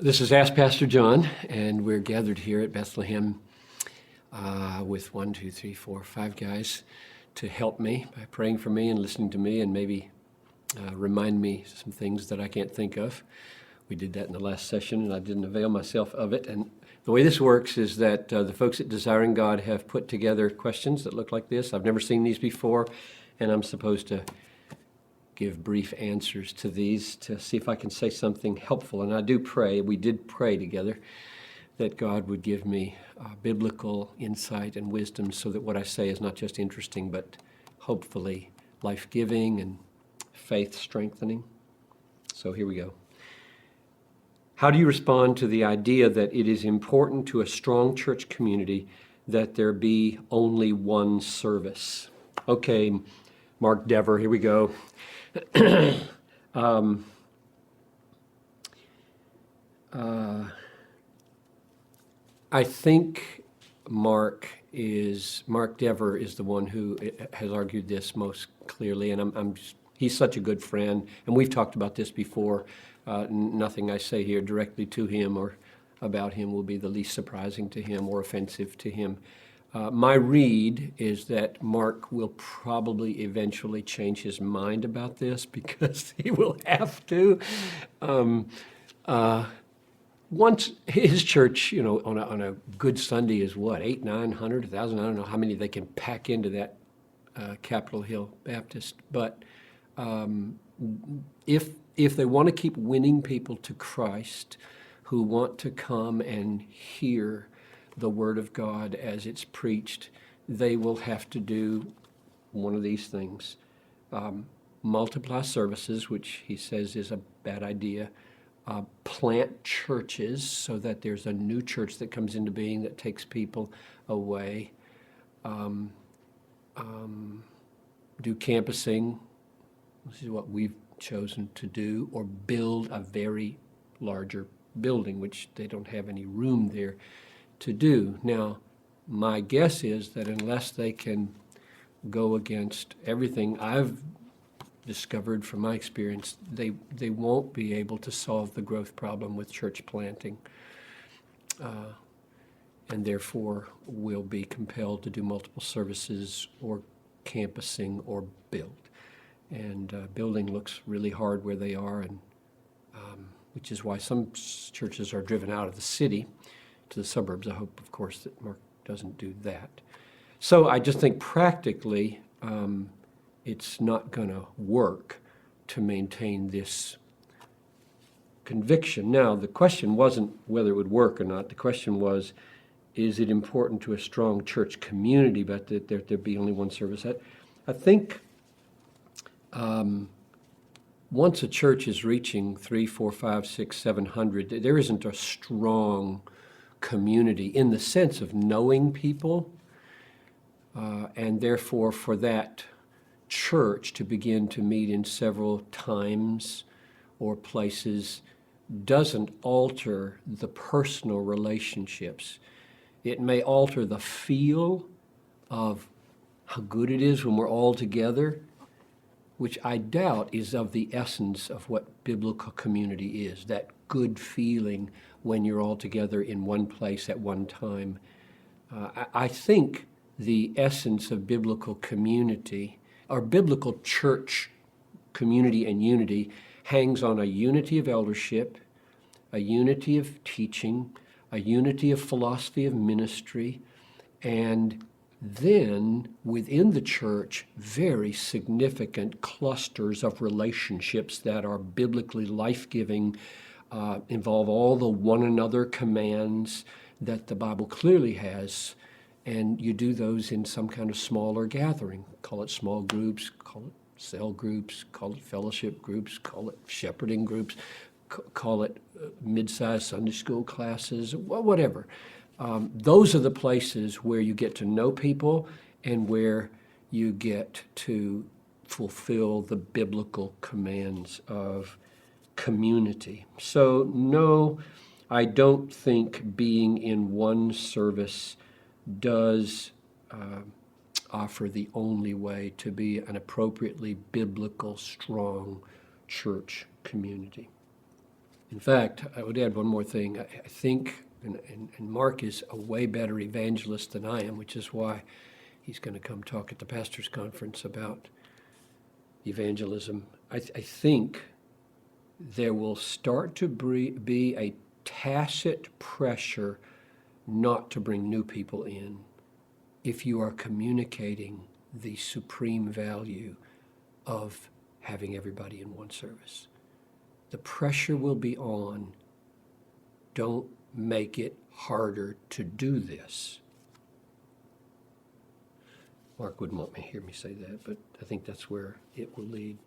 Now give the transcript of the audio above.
This is Ask Pastor John, and we're gathered here at Bethlehem with 1, 2, 3, 4, 5 guys to help me by praying for me and listening to me and maybe remind me some things that I can't think of. We did that in the last session, and I didn't avail myself of it. And the way this works is that the folks at Desiring God have put together questions that look like this. I've never seen these before, and I'm supposed to give brief answers to these to see if I can say something helpful. And I do pray, we did pray together, that God would give me biblical insight and wisdom so that what I say is not just interesting, but hopefully life-giving and faith-strengthening. So here we go. How do you respond to the idea that it is important to a strong church community that there be only one service? Okay, Mark Dever, here we go. I think Mark Dever is the one who has argued this most clearly, and he's such a good friend, and we've talked about this before. Nothing I say here directly to him or about him will be the least surprising to him or offensive to him. My read is that Mark will probably eventually change his mind about this because he will have to. Once his church, on a good Sunday is what, 800, 900, 1,000? I don't know how many they can pack into that Capitol Hill Baptist. But if they want to keep winning people to Christ who want to come and hear the Word of God as it's preached, they will have to do one of these things. Multiply services, which he says is a bad idea. Plant churches so that there's a new church that comes into being that takes people away. Do campusing. This is what we've chosen to do, or build a very larger building, which they don't have any room there to do. Now, my guess is that unless they can go against everything I've discovered from my experience, they won't be able to solve the growth problem with church planting, and therefore will be compelled to do multiple services or campusing or build. And building looks really hard where they are, and which is why some churches are driven out of the city to the suburbs. I hope, of course, that Mark doesn't do that. So I just think practically it's not going to work to maintain this conviction. Now, the question wasn't whether it would work or not. The question was, is it important to a strong church community but that there be only one service? I think once a church is reaching 300, 400, 500, 600, 700, there isn't a strong community in the sense of knowing people, and therefore for that church to begin to meet in several times or places doesn't alter the personal relationships. It may alter the feel of how good it is when we're all together, which I doubt is of the essence of what biblical community is, that good feeling when you're all together in one place at one time. I think the essence of biblical community, or biblical church community and unity, hangs on a unity of eldership, a unity of teaching, a unity of philosophy of ministry, and then within the church, very significant clusters of relationships that are biblically life-giving, involve all the one another commands that the Bible clearly has, and you do those in some kind of smaller gathering. Call it small groups, call it cell groups, call it fellowship groups, call it shepherding groups, call it mid-sized Sunday school classes, whatever. Those are the places where you get to know people and where you get to fulfill the biblical commands of community. So no, I don't think being in one service does offer the only way to be an appropriately biblical, strong church community. In fact, I would add one more thing. I think, and Mark is a way better evangelist than I am, which is why he's going to come talk at the pastors' conference about evangelism. I think there will start to be a tacit pressure not to bring new people in if you are communicating the supreme value of having everybody in one service. The pressure will be on. Don't make it harder to do this. Mark wouldn't want me to hear me say that, but I think that's where it will lead.